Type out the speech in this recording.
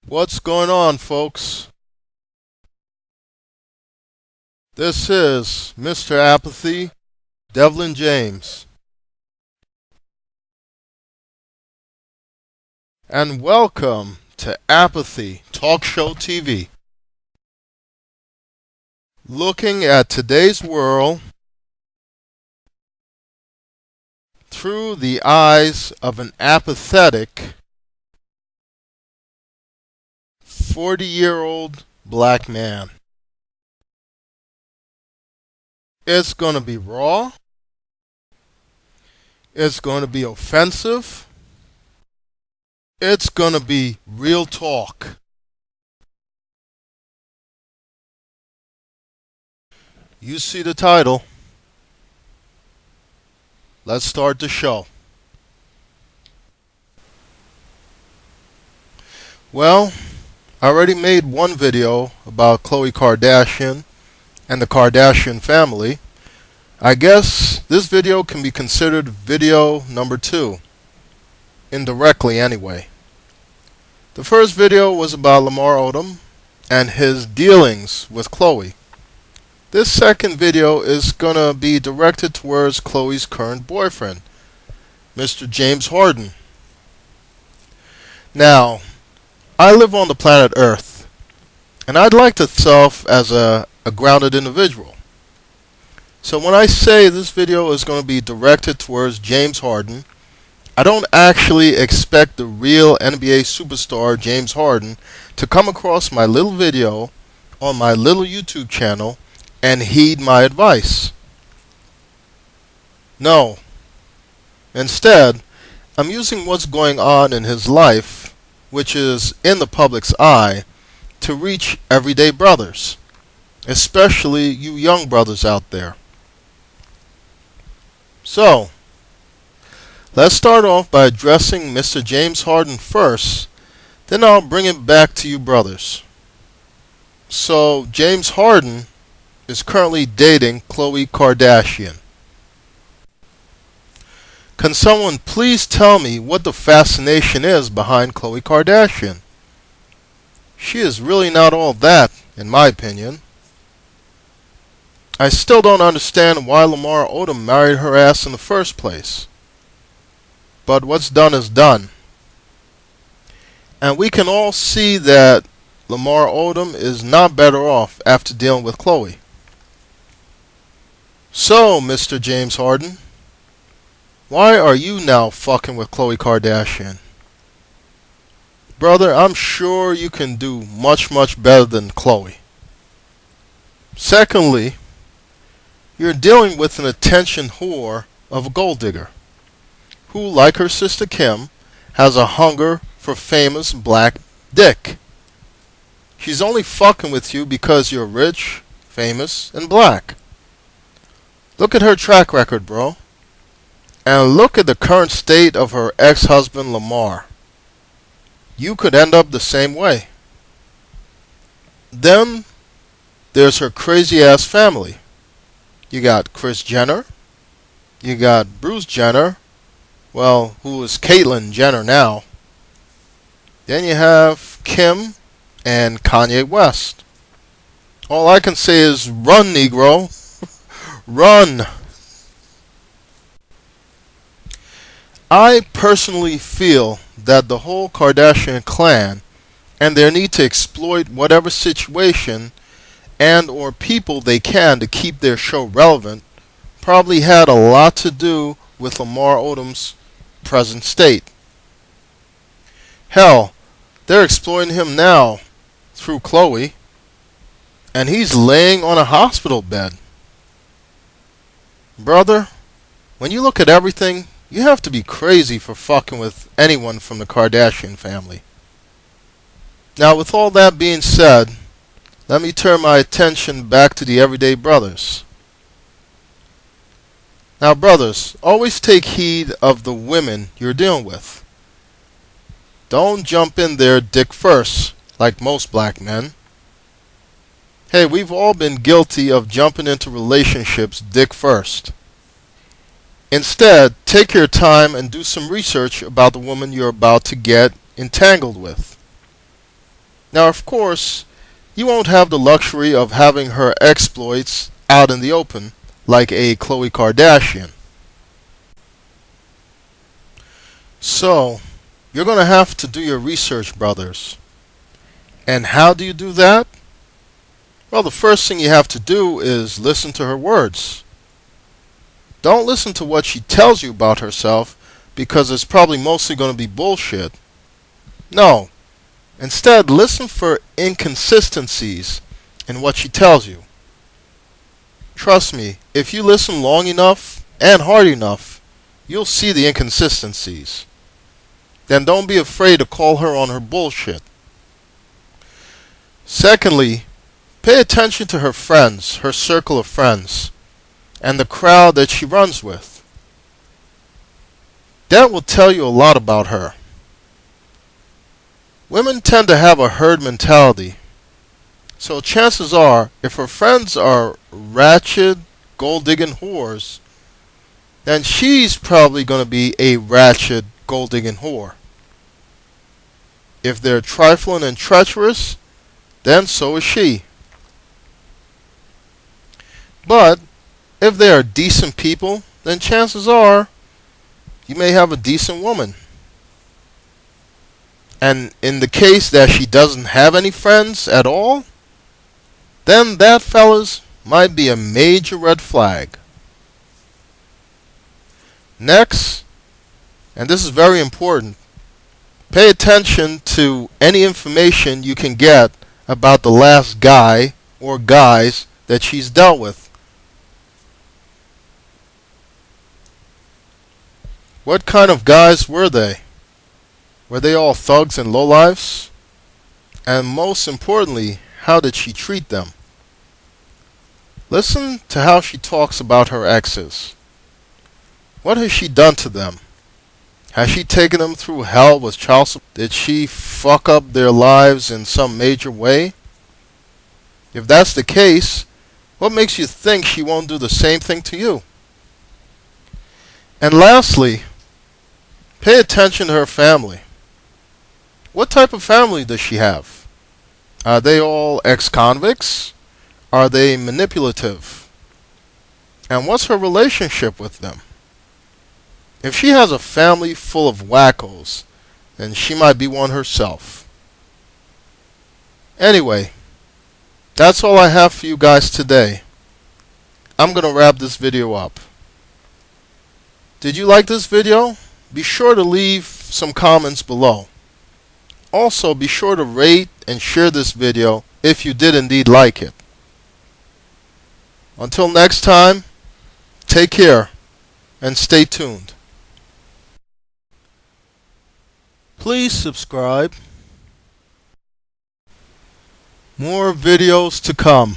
What's going on, folks? This is Mr. Apathy, Devlin James, and welcome to Apathy Talk Show TV. Looking at today's world through the eyes of an apathetic 40-year-old black man. It's going to be raw. It's going to be offensive. It's going to be real talk. You see the title. Let's start the show. Well, I already made one video about Khloe Kardashian and the Kardashian family. I guess this video can be considered video number 2. Indirectly anyway. The first video was about Lamar Odom and his dealings with Khloe. This second video is gonna be directed towards Khloe's current boyfriend, Mr. James Harden. Now, I live on the planet Earth, and I'd like to myself as a grounded individual. So when I say this video is going to be directed towards James Harden, I don't actually expect the real NBA superstar James Harden to come across my little video on my little YouTube channel and heed my advice. No. Instead, I'm using what's going on in his life, which is in the public's eye, to reach everyday brothers, especially you young brothers out there. So, let's start off by addressing Mr. James Harden first, then I'll bring it back to you brothers. So, James Harden is currently dating Khloe Kardashian. Can someone please tell me what the fascination is behind Khloe Kardashian? She is really not all that, in my opinion. I still don't understand why Lamar Odom married her ass in the first place. But what's done is done. And we can all see that Lamar Odom is not better off after dealing with Khloe. So, Mr. James Harden, why are you now fucking with Khloe Kardashian? Brother, I'm sure you can do much better than Khloe. Secondly, you're dealing with an attention whore of a gold digger, who, like her sister Kim, has a hunger for famous black dick. She's only fucking with you because you're rich, famous, and black. Look at her track record, bro. And look at the current state of her ex-husband Lamar. You could end up the same way. Then there's her crazy-ass family. You got Kris Jenner. You got Bruce Jenner. Well, who is Caitlyn Jenner now. Then you have Kim and Kanye West. All I can say is run, Negro. Run. I personally feel that the whole Kardashian clan and their need to exploit whatever situation and or people they can to keep their show relevant probably had a lot to do with Lamar Odom's present state. Hell, they're exploiting him now through Khloe, and he's laying on a hospital bed. Brother, when you look at everything, you have to be crazy for fucking with anyone from the Kardashian family. Now, with all that being said, let me turn my attention back to the everyday brothers. Now, brothers, always take heed of the women you're dealing with. Don't jump in there dick first, like most black men. Hey, we've all been guilty of jumping into relationships dick first. Instead, take your time and do some research about the woman you're about to get entangled with. Now, of course, you won't have the luxury of having her exploits out in the open like a Khloe Kardashian. So, you're going to have to do your research, brothers. And how do you do that? Well, the first thing you have to do is listen to her words. Don't listen to what she tells you about herself, because it's probably mostly going to be bullshit. No. Instead, listen for inconsistencies in what she tells you. Trust me, if you listen long enough and hard enough, you'll see the inconsistencies. Then don't be afraid to call her on her bullshit. Secondly, pay attention to her friends, her circle of friends, and the crowd that she runs with. That will tell you a lot about her. Women tend to have a herd mentality. So chances are, if her friends are ratchet, gold-digging whores, then she's probably going to be a ratchet, gold-digging whore. If they're trifling and treacherous, then so is she. But if they are decent people, then chances are you may have a decent woman. And in the case that she doesn't have any friends at all, then that, fellas, might be a major red flag. Next, and this is very important, pay attention to any information you can get about the last guy or guys that she's dealt with. What kind of guys were they? Were they all thugs and lowlifes? And most importantly, how did she treat them? Listen to how she talks about her exes. What has she done to them? Has she taken them through hell with child support? Did she fuck up their lives in some major way? If that's the case, what makes you think she won't do the same thing to you? And lastly, pay attention to her family. What type of family does she have? Are they all ex-convicts? Are they manipulative? And what's her relationship with them? If she has a family full of wackos, then she might be one herself. Anyway, that's all I have for you guys today. I'm going to wrap this video up. Did you like this video? Be sure to leave some comments below. Also, be sure to rate and share this video if you did indeed like it. Until next time, take care and stay tuned. Please subscribe. More videos to come.